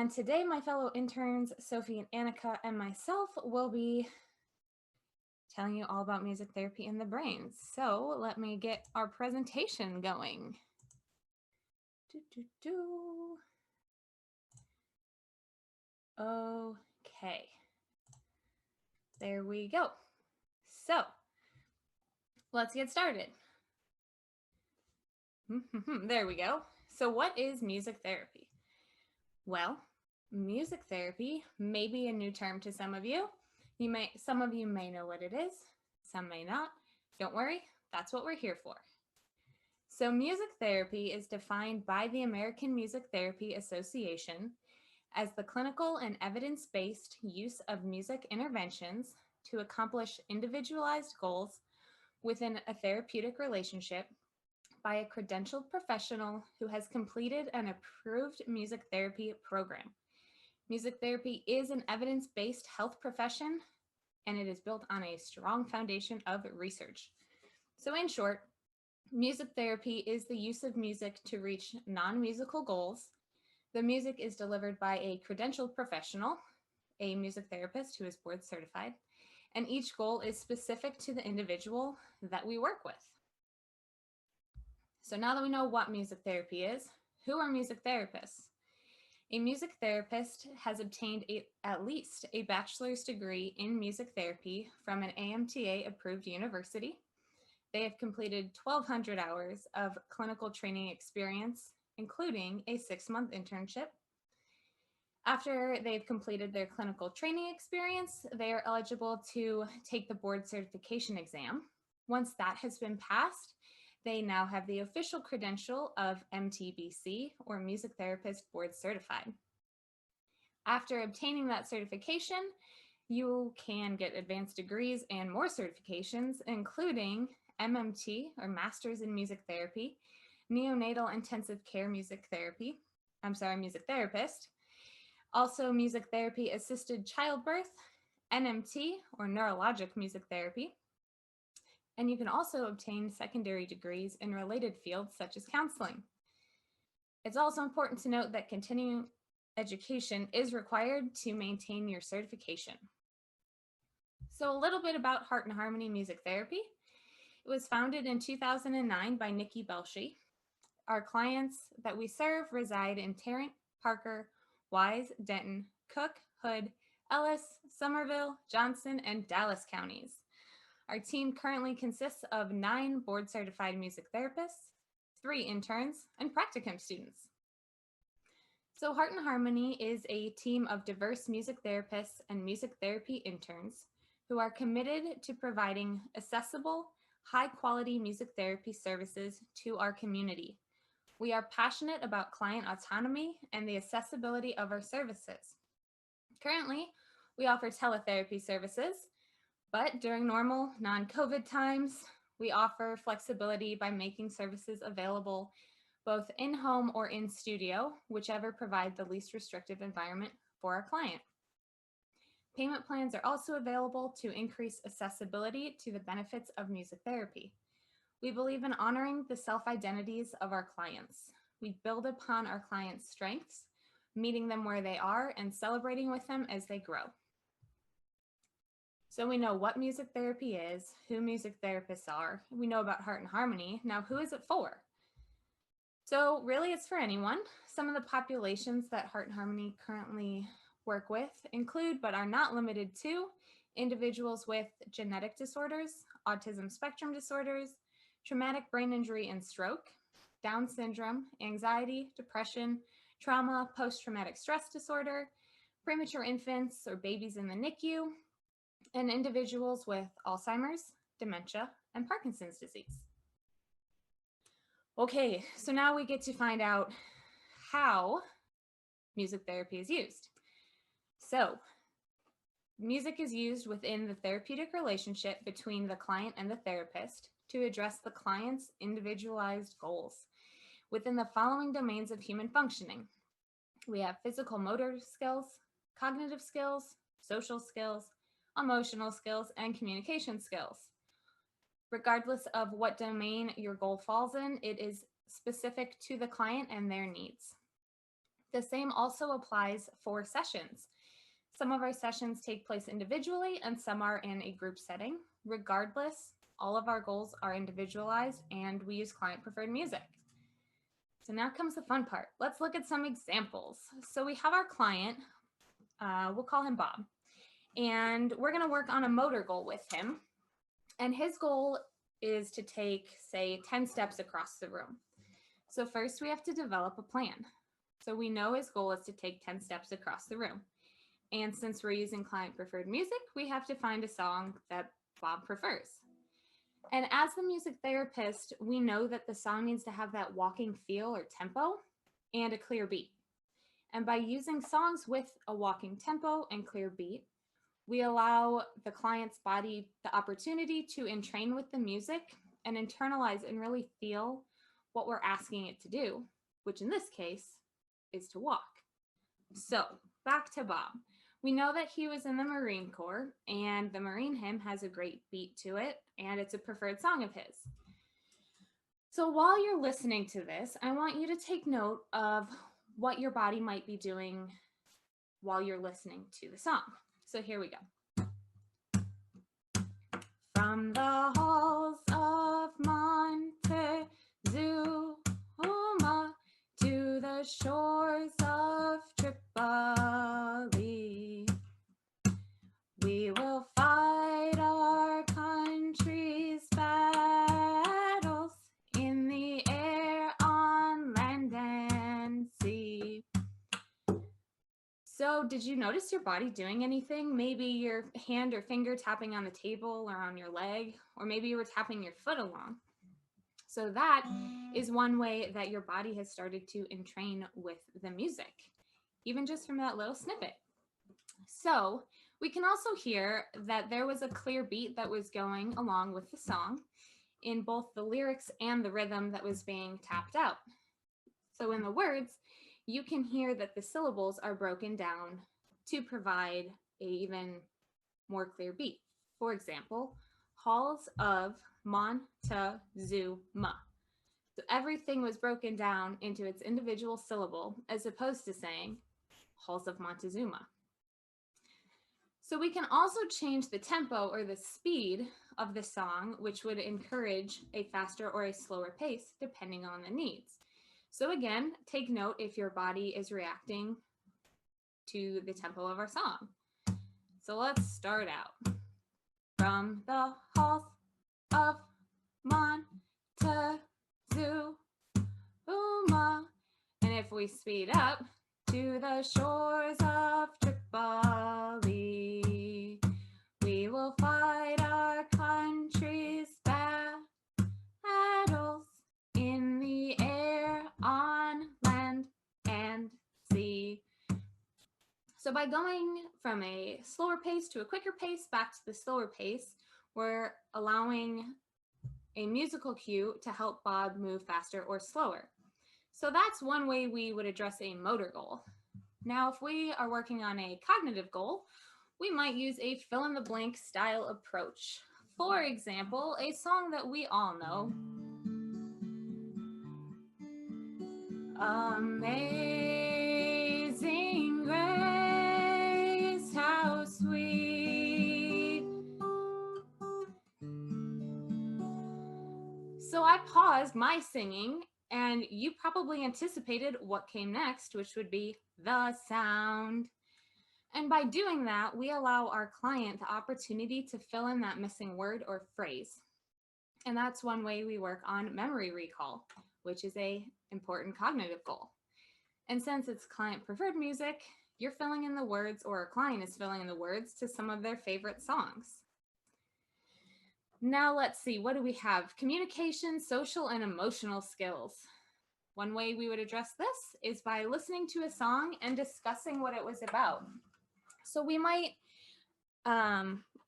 And today my fellow interns, Sophie and Annika and myself will be telling you all about music therapy in the brain. So let me get our presentation going. Okay, there we go. So let's get started. There we go. So what is music therapy? Well, music therapy may be a new term to some of you. Some of you may know what it is, some may not. Don't worry, that's what we're here for. So music therapy is defined by the American Music Therapy Association as the clinical and evidence-based use of music interventions to accomplish individualized goals within a therapeutic relationship by a credentialed professional who has completed an approved music therapy program. Music therapy is an evidence-based health profession, and it is built on a strong foundation of research. So in short, music therapy is the use of music to reach non-musical goals. The music is delivered by a credentialed professional, a music therapist who is board certified, and each goal is specific to the individual that we work with. So now that we know what music therapy is, who are music therapists? A music therapist has obtained at least a bachelor's degree in music therapy from an AMTA-approved university. They have completed 1,200 hours of clinical training experience, including a 6-month internship. After they've completed their clinical training experience, they are eligible to take the board certification exam. Once that has been passed, they now have the official credential of MTBC, or Music Therapist Board Certified. After obtaining that certification, you can get advanced degrees and more certifications, including MMT, or Masters in Music Therapy, Neonatal Intensive Care Music Therapist, also Music Therapy Assisted Childbirth, NMT, or Neurologic Music Therapy. And you can also obtain secondary degrees in related fields such as counseling. It's also important to note that continuing education is required to maintain your certification. So a little bit about Heart and Harmony Music Therapy. It was founded in 2009 by Nikki Belshey. Our clients that we serve reside in Tarrant, Parker, Wise, Denton, Cook, Hood, Ellis, Somerville, Johnson, and Dallas counties. Our team currently consists of 9 board-certified music therapists, 3 interns, and practicum students. So Heart and Harmony is a team of diverse music therapists and music therapy interns who are committed to providing accessible, high-quality music therapy services to our community. We are passionate about client autonomy and the accessibility of our services. Currently, we offer teletherapy services, but during normal non-COVID times, we offer flexibility by making services available both in-home or in studio, whichever provides the least restrictive environment for our client. Payment plans are also available to increase accessibility to the benefits of music therapy. We believe in honoring the self-identities of our clients. We build upon our clients' strengths, meeting them where they are and celebrating with them as they grow. So we know what music therapy is, who music therapists are. We know about Heart and Harmony. Now, who is it for? So really it's for anyone. Some of the populations that Heart and Harmony currently work with include, but are not limited to, individuals with genetic disorders, autism spectrum disorders, traumatic brain injury and stroke, Down syndrome, anxiety, depression, trauma, post-traumatic stress disorder, premature infants or babies in the NICU, and individuals with Alzheimer's, dementia, and Parkinson's disease. Okay, so now we get to find out how music therapy is used. So, music is used within the therapeutic relationship between the client and the therapist to address the client's individualized goals within the following domains of human functioning. We have physical motor skills, cognitive skills, social skills, emotional skills, and communication skills. Regardless of what domain your goal falls in, it is specific to the client and their needs. The same also applies for sessions. Some of our sessions take place individually and some are in a group setting. Regardless, all of our goals are individualized and we use client-preferred music. So now comes the fun part. Let's look at some examples. So we have our client, we'll call him Bob, and we're gonna work on a motor goal with him. And his goal is to take, say, 10 steps across the room. So first we have to develop a plan. So we know his goal is to take 10 steps across the room. And since we're using client-preferred music, we have to find a song that Bob prefers. And as the music therapist, we know that the song needs to have that walking feel or tempo and a clear beat. And by using songs with a walking tempo and clear beat, we allow the client's body the opportunity to entrain with the music and internalize and really feel what we're asking it to do, which in this case is to walk. So back to Bob. We know that he was in the Marine Corps and the Marine hymn has a great beat to it and it's a preferred song of his. So while you're listening to this, I want you to take note of what your body might be doing while you're listening to the song. So here we go. From the halls of Montezuma to the shores of Tripoli, we will fight our country's battles in the air, on land and sea. So did you notice your body doing anything? Maybe your hand or finger tapping on the table or on your leg, or maybe you were tapping your foot along. So that is one way that your body has started to entrain with the music, even just from that little snippet. So we can also hear that there was a clear beat that was going along with the song in both the lyrics and the rhythm that was being tapped out. So in the words, you can hear that the syllables are broken down to provide an even more clear beat. For example, halls of Montezuma. So everything was broken down into its individual syllable as opposed to saying halls of Montezuma. So we can also change the tempo or the speed of the song, which would encourage a faster or a slower pace depending on the needs. So again, take note if your body is reacting to the tempo of our song. So let's start out. From the halls of Montezuma. And if we speed up, to the shores of Tripoli, we will fight our country's battles in the air, on land and sea. So by going from a slower pace to a quicker pace back to the slower pace, we're allowing a musical cue to help Bob move faster or slower. So that's one way we would address a motor goal. Now, if we are working on a cognitive goal, we might use a fill-in-the-blank style approach. For example, a song that we all know. Amazing grace, how sweet. So I paused my singing and you probably anticipated what came next, which would be the sound. And by doing that, we allow our client the opportunity to fill in that missing word or phrase. And that's one way we work on memory recall, which is an important cognitive goal. And since it's client preferred music, you're filling in the words, or a client is filling in the words to some of their favorite songs. Now let's see, what do we have? Communication, social, and emotional skills. One way we would address this is by listening to a song and discussing what it was about. So we might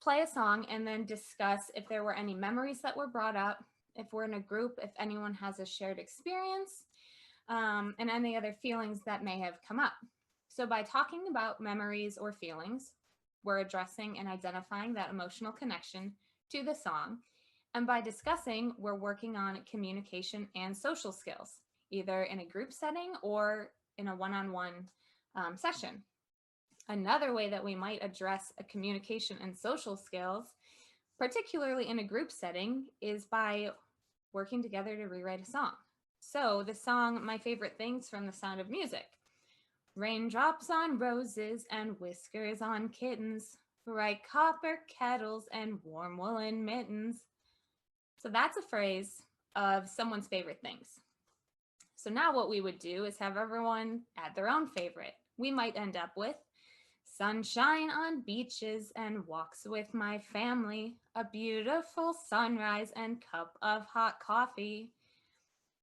play a song and then discuss if there were any memories that were brought up, if we're in a group, if anyone has a shared experience, and any other feelings that may have come up. So by talking about memories or feelings, we're addressing and identifying that emotional connection to the song. And by discussing, we're working on communication and social skills, either in a group setting or in a one-on-one session. Another way that we might address a communication and social skills, particularly in a group setting, is by working together to rewrite a song. So the song My Favorite Things from The Sound of Music. Raindrops on roses and whiskers on kittens, bright copper kettles and warm woolen mittens. So that's a phrase of someone's favorite things. So now what we would do is have everyone add their own favorite. We might end up with sunshine on beaches and walks with my family, a beautiful sunrise and cup of hot coffee.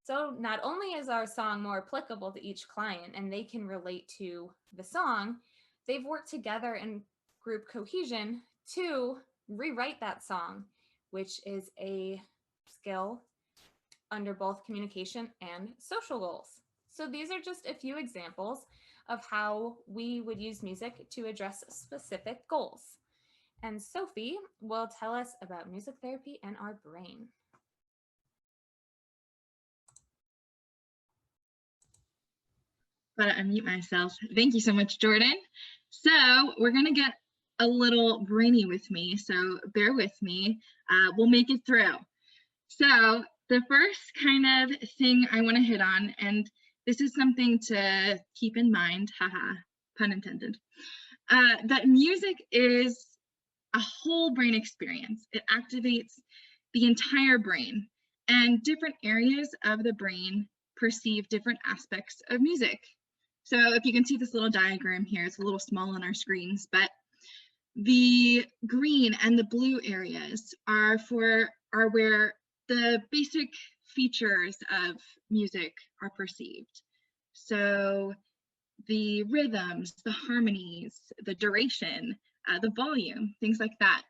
So not only is our song more applicable to each client and they can relate to the song, they've worked together in group cohesion to rewrite that song, which is a skill under both communication and social goals. So these are just a few examples of how we would use music to address specific goals. And Sophie will tell us about music therapy and our brain. Gotta unmute myself. Thank you so much, Jordan. So we're gonna get a little brainy with me, so bear with me. We'll make it through. So the first kind of thing I want to hit on, and this is something to keep in mind, haha, pun intended, that music is a whole brain experience. It activates the entire brain, and different areas of the brain perceive different aspects of music. So if you can see this little diagram here, it's a little small on our screens, but the green and the blue areas are where the basic features of music are perceived. So the rhythms, the harmonies, the duration, the volume, things like that.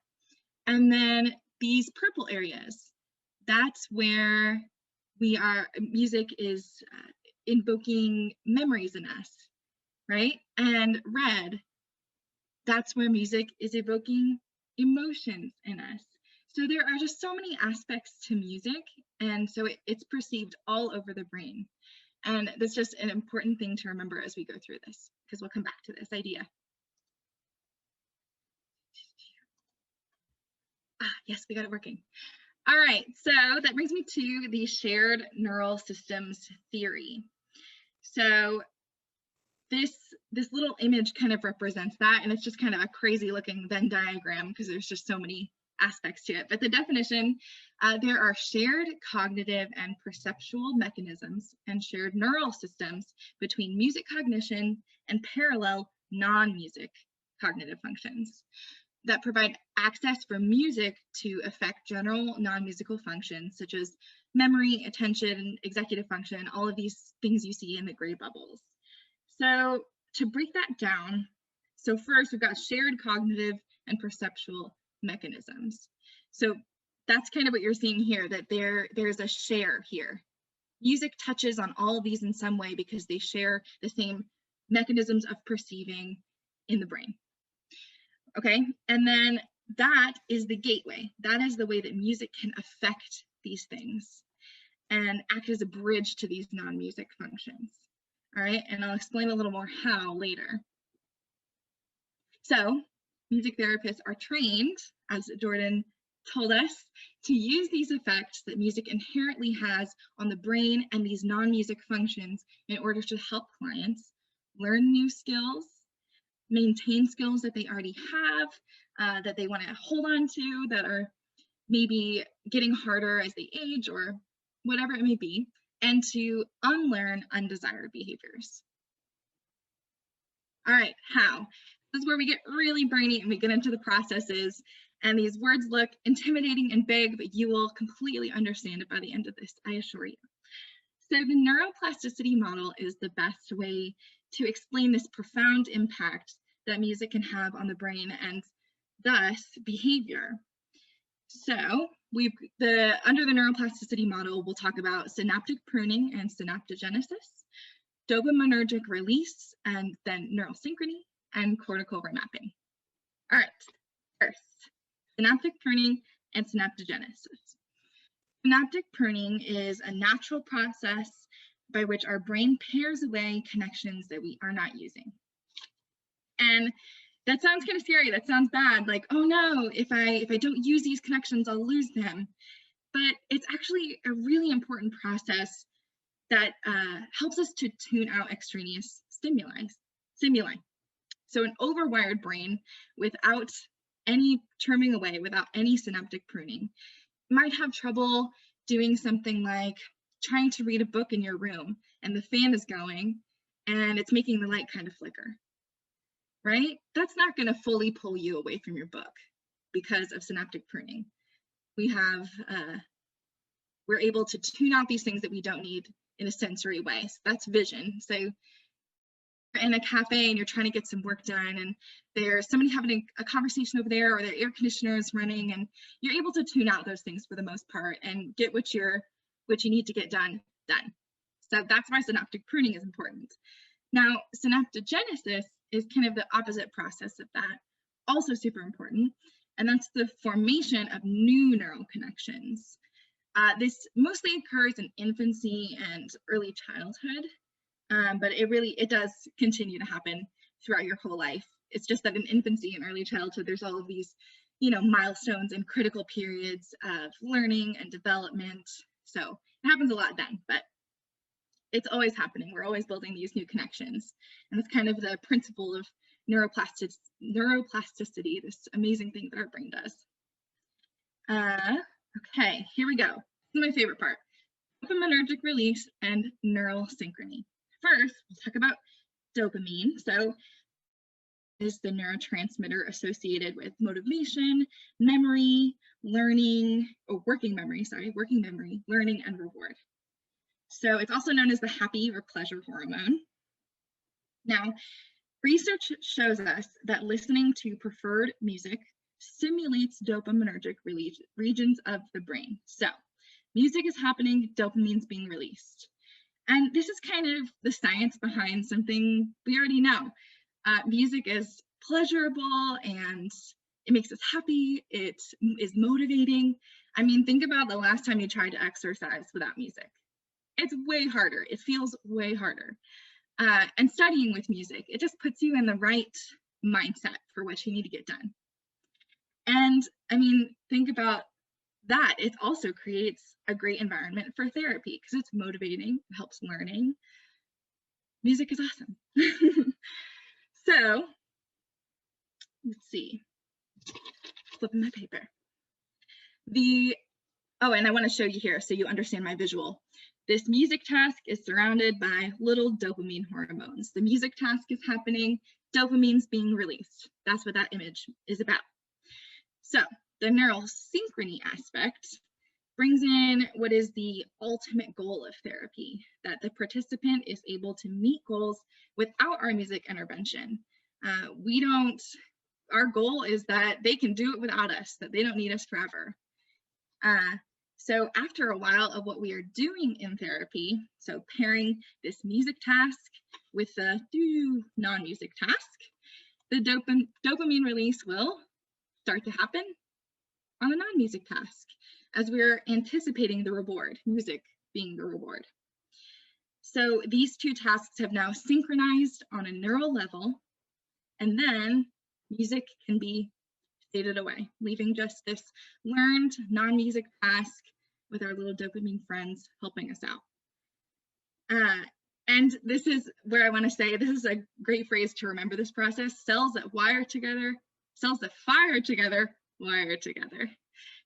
And then these purple areas, that's where music is invoking memories in us, right? And red, that's where music is evoking emotions in us. So there are just so many aspects to music, and so it's perceived all over the brain. And that's just an important thing to remember as we go through this, because we'll come back to this idea. Yes, we got it working. All right, so that brings me to the shared neural systems theory. So this little image kind of represents that, and it's just kind of a crazy looking Venn diagram because there's just so many aspects to it. But the definition, there are shared cognitive and perceptual mechanisms and shared neural systems between music cognition and parallel non-music cognitive functions that provide access for music to affect general non-musical functions such as memory, attention, executive function, all of these things you see in the gray bubbles. So to break that down, so first we've got shared cognitive and perceptual mechanisms. So that's kind of what you're seeing here, that there's a share here. Music touches on all of these in some way because they share the same mechanisms of perceiving in the brain. Okay, and then that is the gateway. That is the way that music can affect these things and act as a bridge to these non-music functions. All right, and I'll explain a little more how later. So music therapists are trained, as Jordan told us, to use these effects that music inherently has on the brain and these non-music functions in order to help clients learn new skills, maintain skills that they already have, that they want to hold on to, that are maybe getting harder as they age or whatever it may be, and to unlearn undesired behaviors. All right, how? This is where we get really brainy and we get into the processes, and these words look intimidating and big, but you will completely understand it by the end of this, I assure you. So the neuroplasticity model is the best way to explain this profound impact that music can have on the brain and thus behavior. So under the neuroplasticity model, we'll talk about synaptic pruning and synaptogenesis, dopaminergic release, and then neural synchrony and cortical remapping. All right, first, synaptic pruning and synaptogenesis. Synaptic pruning is a natural process by which our brain pairs away connections that we are not using. And that sounds kind of scary. That sounds bad. Like, oh no, if I don't use these connections, I'll lose them. But it's actually a really important process that helps us to tune out extraneous stimuli. So an overwired brain without any trimming away, without any synaptic pruning, might have trouble doing something like trying to read a book in your room and the fan is going and it's making the light kind of flicker, right? That's not going to fully pull you away from your book because of synaptic pruning. We're able to tune out these things that we don't need in a sensory way. So that's vision. So you're in a cafe and you're trying to get some work done and there's somebody having a conversation over there or their air conditioner is running and you're able to tune out those things for the most part and get what you need to get done. So that's why synaptic pruning is important. Now, synaptogenesis is kind of the opposite process of that, also super important, and that's the formation of new neural connections. This mostly occurs in infancy and early childhood, but it does continue to happen throughout your whole life. It's just that in infancy and early childhood, there's all of these, milestones and critical periods of learning and development. So it happens a lot then, but it's always happening. We're always building these new connections. And it's kind of the principle of neuroplasticity, this amazing thing that our brain does. Okay, here we go. This is my favorite part. Dopaminergic release and neural synchrony. First, we'll talk about dopamine. So is the neurotransmitter associated with motivation, memory, learning, working memory, learning, and reward. So it's also known as the happy or pleasure hormone. Now, research shows us that listening to preferred music stimulates dopaminergic regions of the brain. So music is happening, dopamine's being released. And this is kind of the science behind something we already know. Music is pleasurable and it makes us happy. It is motivating. I mean, think about the last time you tried to exercise without music. It's way harder. It feels way harder. And studying with music, it just puts you in the right mindset for what you need to get done. And I mean, think about that. It also creates a great environment for therapy because it's motivating, it helps learning. Music is awesome. So let's see, flipping my paper. And I want to show you here so you understand my visual. This music task is surrounded by little dopamine hormones. The music task is happening, dopamine's being released. That's what that image is about. So the neural synchrony aspect brings in what is the ultimate goal of therapy, that the participant is able to meet goals without our music intervention. Our goal is that they can do it without us, that they don't need us forever. So after a while of what we are doing in therapy, so pairing this music task with the non-music task, the dopamine release will start to happen on a non-music task as we're anticipating the reward, music being the reward. So these two tasks have now synchronized on a neural level, and then music can be faded away, leaving just this learned non-music task with our little dopamine friends helping us out. And this is where I want to say, this is a great phrase to remember this process: cells that fire together, wire together.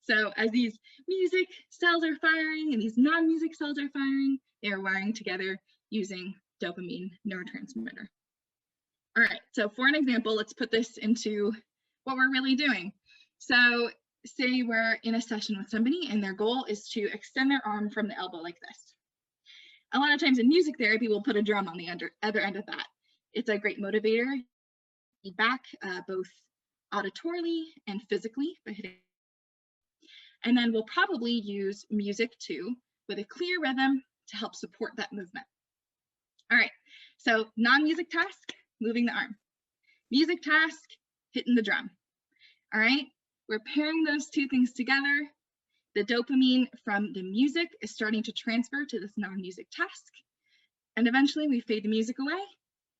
So as these music cells are firing and these non-music cells are firing, they are wiring together using dopamine neurotransmitter. All right, so for an example, let's put this into what we're really doing. So say we're in a session with somebody and their goal is to extend their arm from the elbow like this. A lot of times in music therapy, we'll put a drum on the other end of that. It's a great motivator, feedback, both auditorily and physically by hitting. And then we'll probably use music too, with a clear rhythm to help support that movement. All right, so non-music task, moving the arm. Music task, hitting the drum. All right, we're pairing those two things together. The dopamine from the music is starting to transfer to this non-music task. And eventually we fade the music away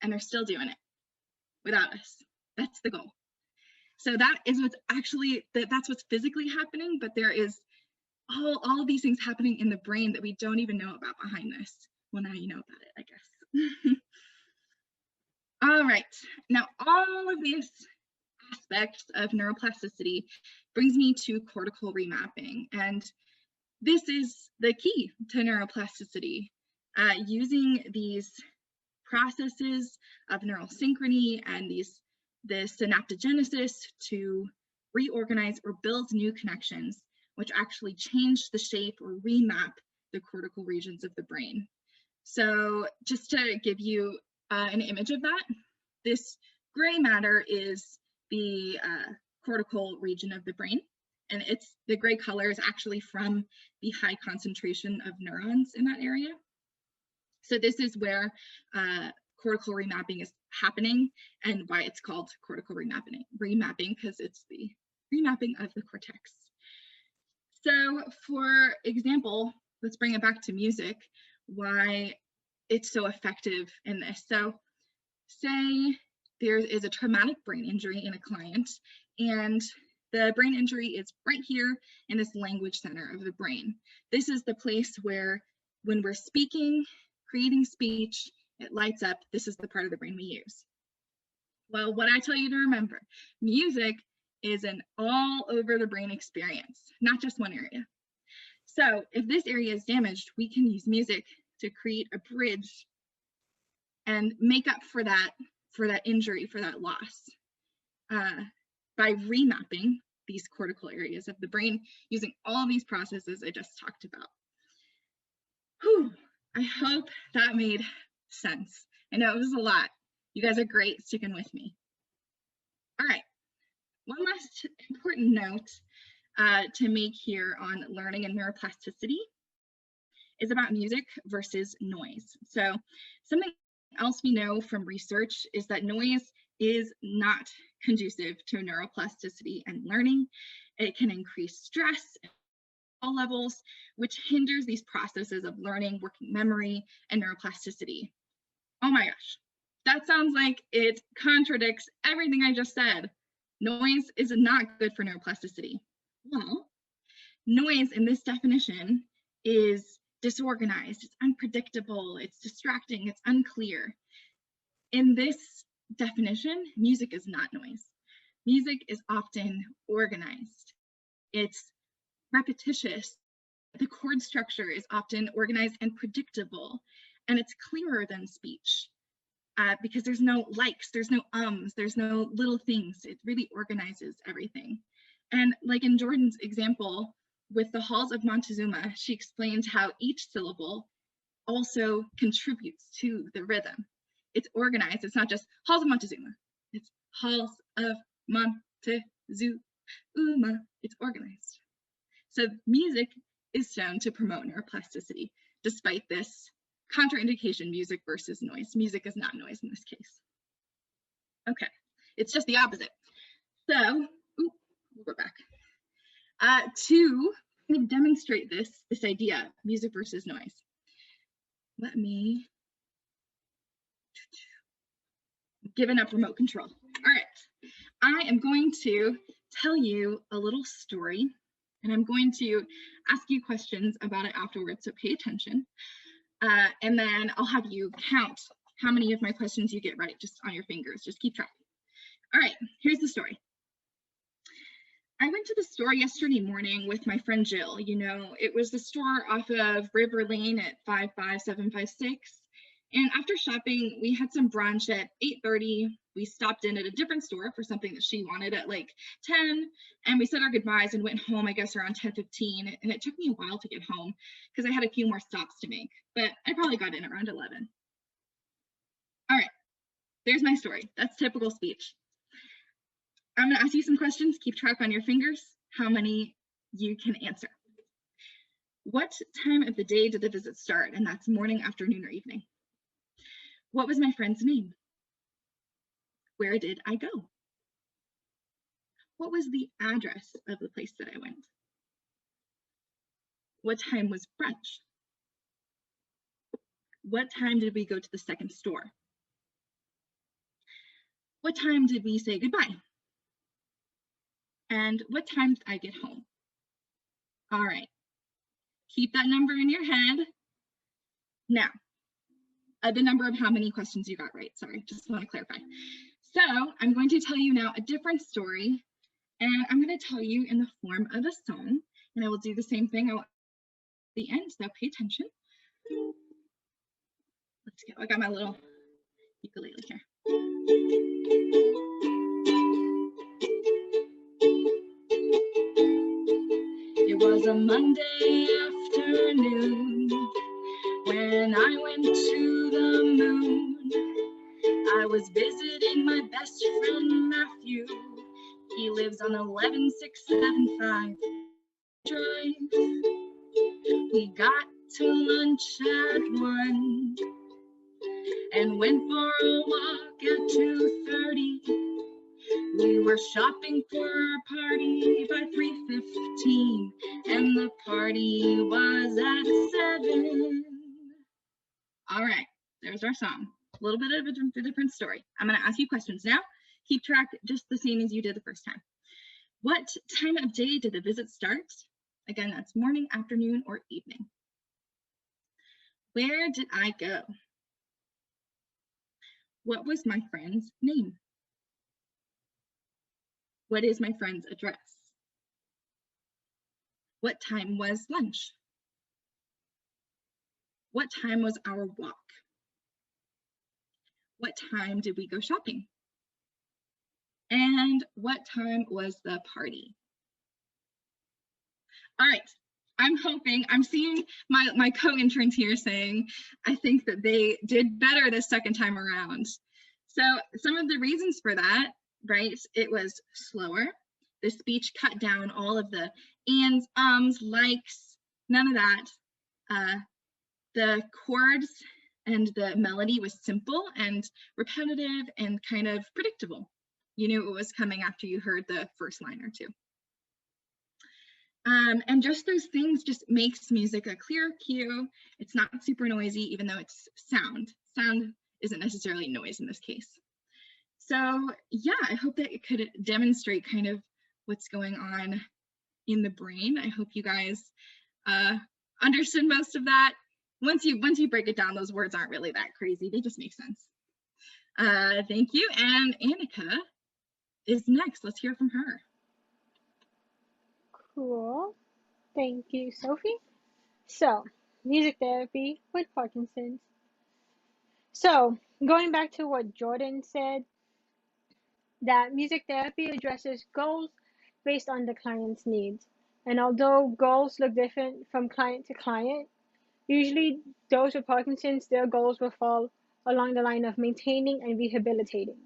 and they're still doing it without us. That's the goal. So that is what's actually, that's what's physically happening, but there is all of these things happening in the brain that we don't even know about behind this. Well, now you know about it, I guess. All right, now all of these aspects of neuroplasticity brings me to cortical remapping. And this is the key to neuroplasticity, using these processes of neural synchrony and the synaptogenesis to reorganize or build new connections, which actually change the shape or remap the cortical regions of the brain. So just to give you an image of that, this gray matter is the cortical region of the brain, and the gray color is actually from the high concentration of neurons in that area. So this is where cortical remapping is happening, and why it's called cortical remapping, because it's the remapping of the cortex. So for example, let's bring it back to music, why it's so effective in this. So say there is a traumatic brain injury in a client, and the brain injury is right here in this language center of the brain. This is the place where when we're speaking, creating speech, it lights up. This is the part of the brain we use. Well, what I tell you to remember, music is an all over the brain experience, not just one area. So if this area is damaged, we can use music to create a bridge and make up for that injury, for that loss, by remapping these cortical areas of the brain using all these processes I just talked about. Whew, I hope that made sense. I know it was a lot. You guys are great sticking with me. All right, one last important note to make here on learning and neuroplasticity is about music versus noise. So something else we know from research is that noise is not conducive to neuroplasticity and learning. It can increase stress at all levels, which hinders these processes of learning, working memory, and neuroplasticity. Oh my gosh, that sounds like it contradicts everything I just said. Noise is not good for neuroplasticity. Well, noise in this definition is disorganized, it's unpredictable, it's distracting, it's unclear. In this definition, music is not noise. Music is often organized. It's repetitious. The chord structure is often organized and predictable, and it's clearer than speech because there's no likes, there's no ums, there's no little things. It really organizes everything. And like in Jordan's example with the Halls of Montezuma, she explained how each syllable also contributes to the rhythm. It's organized. It's not just Halls of Montezuma. It's Halls of Montezuma. It's organized. So music is shown to promote neuroplasticity, despite this contraindication, music versus noise. Music is not noise in this case. Okay, it's just the opposite. So, we'll go back. To kind of demonstrate this idea, music versus noise, let me giving up remote control. All right, I am going to tell you a little story, and I'm going to ask you questions about it afterwards, so pay attention. And then I'll have you count how many of my questions you get right just on your fingers. Just keep track. All right, here's the story. I went to the store yesterday morning with my friend Jill. You know, it was the store off of River Lane at 55756. And after shopping, we had some brunch at 8:30. We stopped in at a different store for something that she wanted at like 10. And we said our goodbyes and went home, I guess, around 10:15. And it took me a while to get home because I had a few more stops to make. But I probably got in around 11. All right, there's my story. That's typical speech. I'm going to ask you some questions. Keep track on your fingers how many you can answer. What time of the day did the visit start? And that's morning, afternoon, or evening. What was my friend's name? Where did I go? What was the address of the place that I went? What time was brunch? What time did we go to the second store? What time did we say goodbye? And what time did I get home? All right, keep that number in your head. Now, the number of how many questions you got right, sorry, just want to clarify. So I'm going to tell you now a different story, and I'm going to tell you in the form of a song, and I will do the same thing at the end, so pay attention. Let's go, I got my little ukulele here. It was a Monday afternoon when I went to the moon. I was visiting my best friend Matthew. He lives on 11675 Drive. We got to lunch at 1 and went for a walk at 2:30. We were shopping for our party by 3:15, and the party was at 7. All right, there's our song. A little bit of a different story. I'm going to ask you questions now. Keep track just the same as you did the first time. What time of day did the visit start? Again, that's morning, afternoon, or evening. Where did I go? What was my friend's name? What is my friend's address? What time was lunch? What time was our walk? What time did we go shopping? And what time was the party? All right, I'm seeing my co-interns here saying, I think that they did better the second time around. So some of the reasons for that, right, it was slower. The speech cut down all of the ands, ums, likes, none of that. The chords and the melody was simple and repetitive and kind of predictable. You knew it was coming after you heard the first line or two. And just those things just makes music a clear cue. It's not super noisy, even though it's sound. Sound isn't necessarily noise in this case. So yeah, I hope that it could demonstrate kind of what's going on in the brain. I hope you guys understood most of that. Once you break it down, those words aren't really that crazy. They just make sense. Thank you. And Annika is next. Let's hear from her. Cool. Thank you, Sophie. So, music therapy with Parkinson's. So, going back to what Jordan said, that music therapy addresses goals based on the client's needs. And although goals look different from client to client, usually those with Parkinson's, their goals will fall along the line of maintaining and rehabilitating.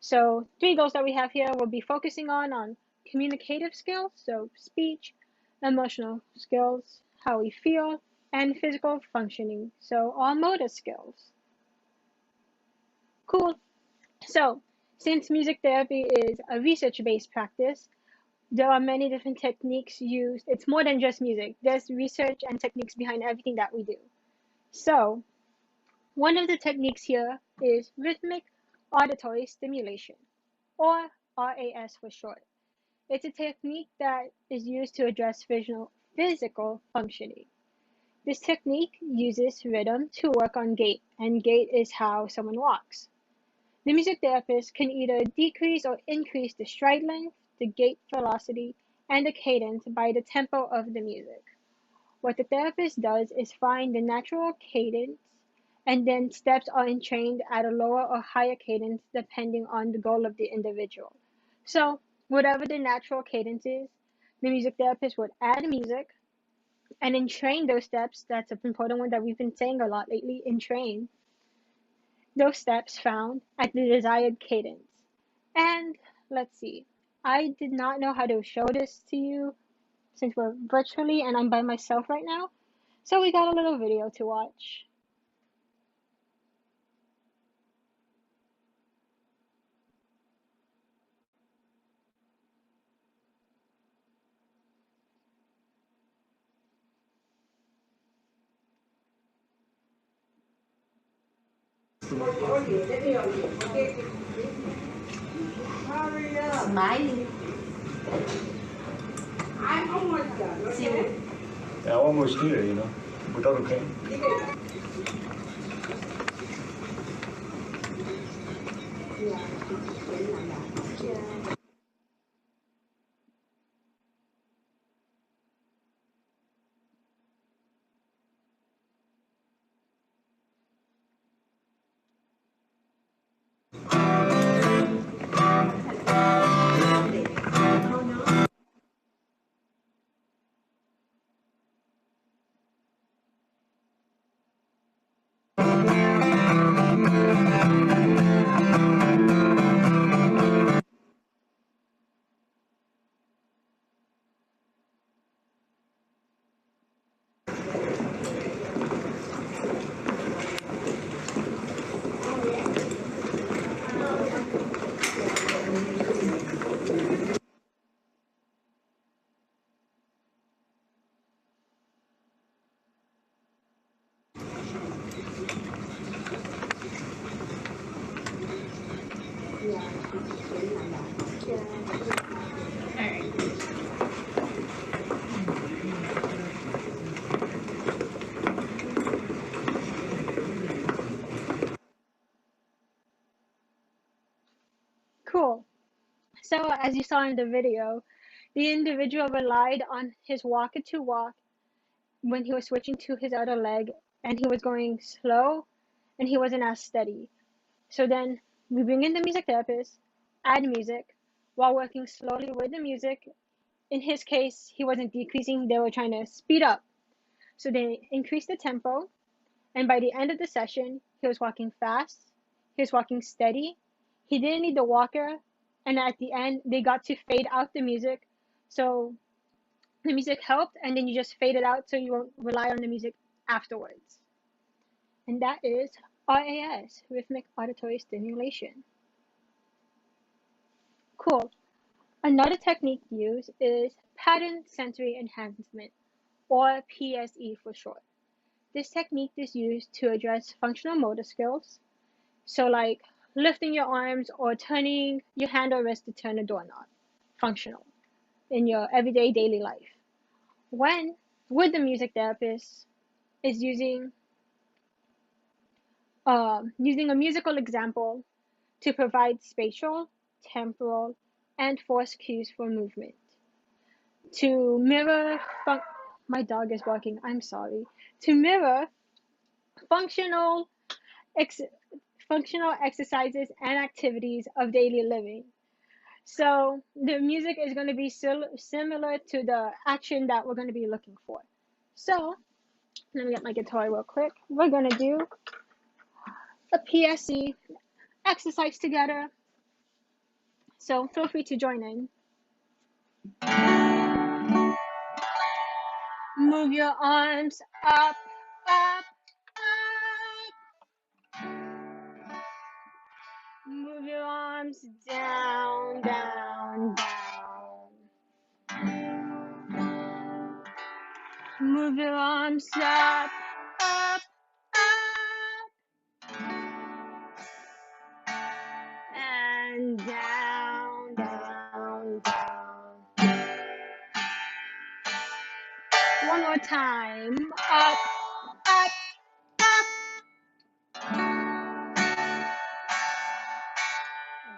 So 3 goals that we have here will be focusing on communicative skills, so speech, emotional skills, how we feel, and physical functioning, so all motor skills. Cool. So since music therapy is a research-based practice, there are many different techniques used. It's more than just music. There's research and techniques behind everything that we do. So one of the techniques here is rhythmic auditory stimulation, or RAS for short. It's a technique that is used to address physical functioning. This technique uses rhythm to work on gait, and gait is how someone walks. The music therapist can either decrease or increase the stride length, the gait velocity, and the cadence by the tempo of the music. What the therapist does is find the natural cadence, and then steps are entrained at a lower or higher cadence depending on the goal of the individual. So, whatever the natural cadence is, the music therapist would add music and entrain those steps. That's an important one that we've been saying a lot lately, entrain those steps found at the desired cadence. And let's see, I did not know how to show this to you since we're virtually and I'm by myself right now. So we got a little video to watch. Smiling. I'm almost done. See? Yeah, almost here, you know, but okay. Cool. So as you saw in the video, the individual relied on his walker to walk when he was switching to his other leg, and he was going slow and he wasn't as steady. So then we bring in the music therapist, add music while working slowly with the music. In his case, he wasn't decreasing, they were trying to speed up. So they increased the tempo, and by the end of the session, he was walking fast, he was walking steady, he didn't need the walker, and at the end, they got to fade out the music. So the music helped, and then you just fade it out so you won't rely on the music afterwards. And that is RAS, rhythmic auditory stimulation. Cool. Another technique used is pattern sensory enhancement, or PSE for short. This technique is used to address functional motor skills, so like lifting your arms or turning your hand or wrist to turn a doorknob, functional in your everyday daily life. When with the music therapist is using a musical example to provide spatial, temporal, and force cues for movement. To mirror, my dog is barking, I'm sorry. To mirror functional, ex- functional exercises and activities of daily living. So the music is going to be similar to the action that we're going to be looking for. So let me get my guitar real quick. We're going to do a PSE exercise together. So feel free to join in. Move your arms up, up, up. Move your arms down, down, down. Move your arms up, up, up. And down, down, down. One more time. Up, up, up.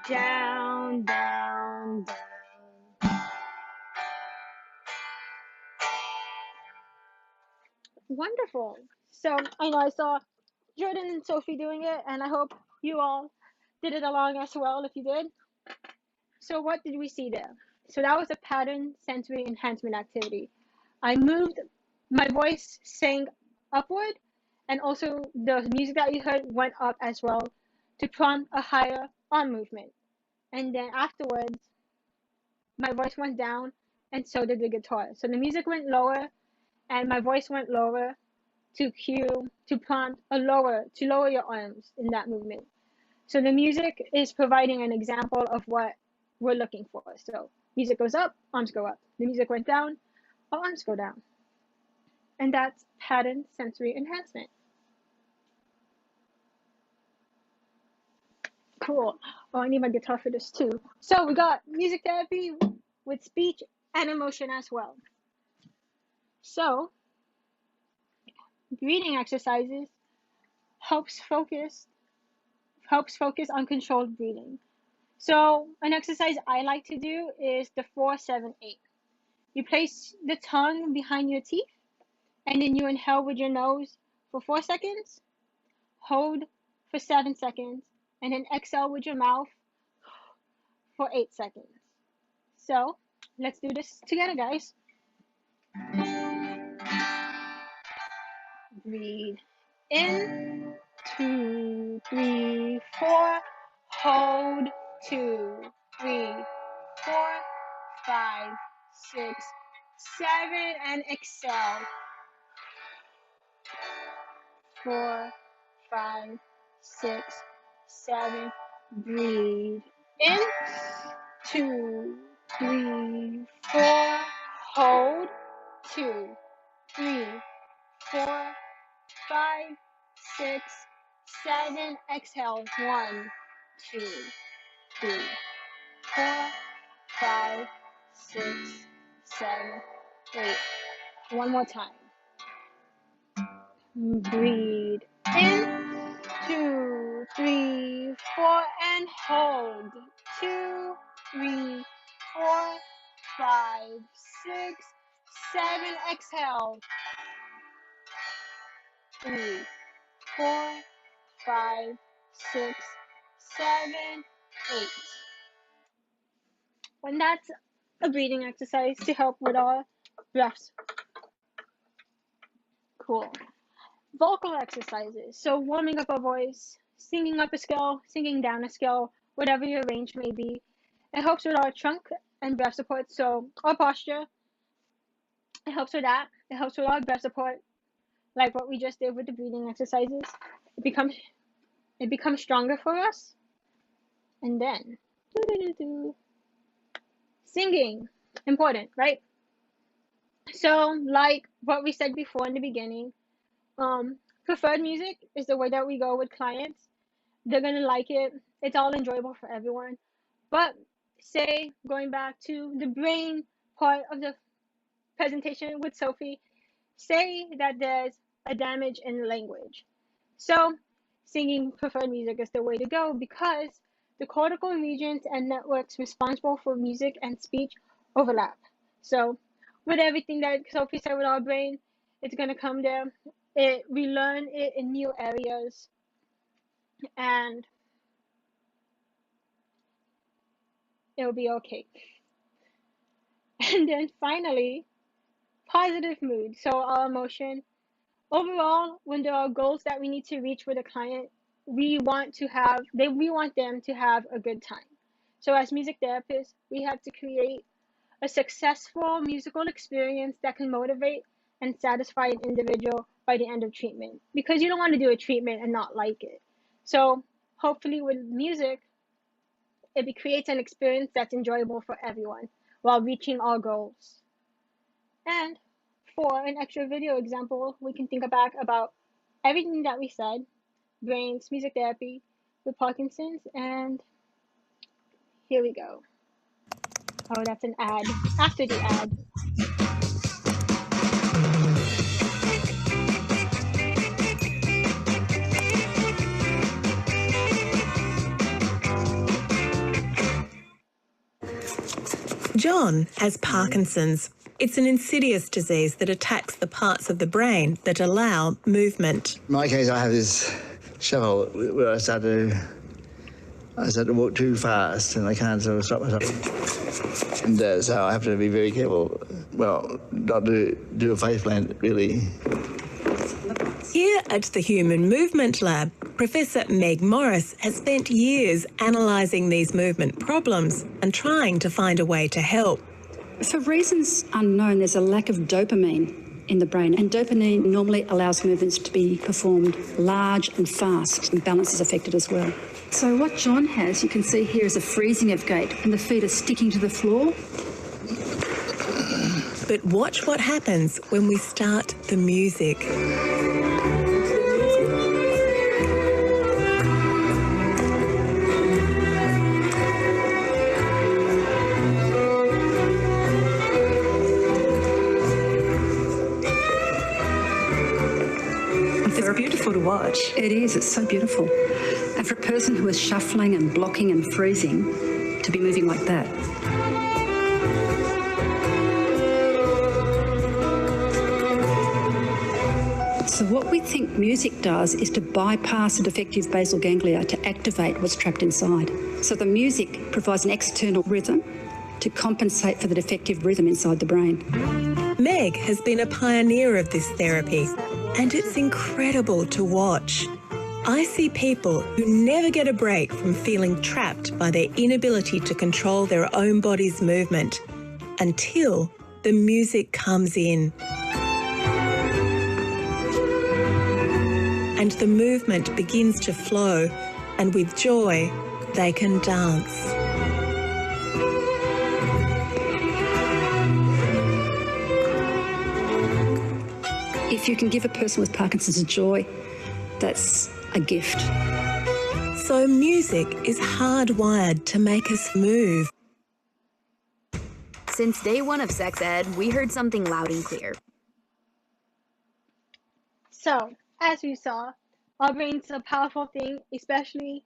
Down, down, down. Wonderful. So I know I saw Jordan and Sophie doing it, and I hope you all did it along as well if you did. So what did we see there? So that was a pattern sensory enhancement activity. I moved, my voice sang upward, and also the music that you heard went up as well to prompt a higher arm movement. And then afterwards, my voice went down, and so did the guitar. So the music went lower, and my voice went lower to prompt to lower your arms in that movement. So the music is providing an example of what we're looking for. So music goes up, arms go up. The music went down, arms go down. And that's pattern sensory enhancement. Cool. Oh, I need my guitar for this too. So we got music therapy with speech and emotion as well. So breathing exercises helps focus on controlled breathing. So an exercise I like to do is the 4-7-8. You place the tongue behind your teeth, and then you inhale with your nose for 4 seconds, hold for 7 seconds, and then exhale with your mouth for 8 seconds. So let's do this together, guys. Breathe in, 2, 3, 4. Hold, 2, 3, 4, 5, 6, 7, and exhale. 4, 5, 6, 7. Breathe in, 2, 3, 4. Hold, 2, 3, 4, 5, 6, 7. Exhale. 1, 2, 3, 4, 5, 6, 7, 8. One more time. Breathe in, 2, 3, 4, and hold. 2, 3, 4, 5, 6, 7. Exhale. 3, 4, 5, 6, 7, 8. And that's a breathing exercise to help with our breaths. Cool. Vocal exercises. So warming up our voice, singing up a scale, singing down a scale, whatever your range may be. It helps with our trunk and breath support. So our posture, it helps with that. It helps with our breath support, like what we just did with the breathing exercises. It becomes stronger for us. And then singing, important, right? So like what we said before in the beginning, preferred music is the way that we go with clients. They're gonna like it. It's all enjoyable for everyone. But say, going back to the brain part of the presentation with Sophie, say that there's a damage in language. So singing preferred music is the way to go because the cortical regions and networks responsible for music and speech overlap. So with everything that Sophie said with our brain, it's gonna come there. We learn it in new areas, and it'll be okay. And then finally, positive mood. So our emotion. Overall, when there are goals that we need to reach with a client, we want them to have a good time. So as music therapists, we have to create a successful musical experience that can motivate and satisfy an individual by the end of treatment, because you don't want to do a treatment and not like it. So hopefully with music, it creates an experience that's enjoyable for everyone while reaching our goals. And for an extra video example, we can think back about everything that we said, brains, music therapy with Parkinson's, and here we go. Oh, that's an ad. After the ad. John has Parkinson's. It's an insidious disease that attacks the parts of the brain that allow movement. In my case, I have this shovel where I start to walk too fast and I can't sort of stop myself. And so I have to be very careful. Well, not to do a face plant, really. Here at the Human Movement Lab, Professor Meg Morris has spent years analysing these movement problems and trying to find a way to help. For reasons unknown, there's a lack of dopamine in the brain, and dopamine normally allows movements to be performed large and fast, and balance is affected as well. So what John has, you can see here, is a freezing of gait, and the feet are sticking to the floor. But watch what happens when we start the music. watch. It is, it's so beautiful. And for a person who is shuffling and blocking and freezing, to be moving like that. So what we think music does is to bypass the defective basal ganglia to activate what's trapped inside. So the music provides an external rhythm to compensate for the defective rhythm inside the brain. Meg has been a pioneer of this therapy, and it's incredible to watch. I see people who never get a break from feeling trapped by their inability to control their own body's movement until the music comes in. And the movement begins to flow, and with joy, they can dance. If you can give a person with Parkinson's joy, that's a gift. So music is hardwired to make us move. Since day one of sex ed, we heard something loud and clear. So, as we saw, our brain's a powerful thing, especially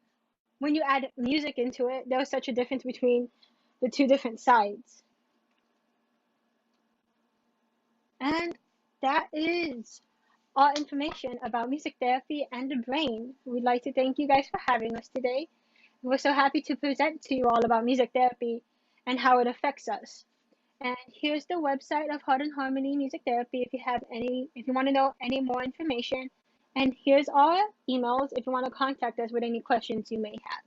when you add music into it. There was such a difference between the two different sides. And that is all information about music therapy and the brain. We'd like to thank you guys for having us today. We're so happy to present to you all about music therapy and how it affects us. And here's the website of Heart and Harmony Music Therapy if you want to know any more information. And here's our emails if you want to contact us with any questions you may have.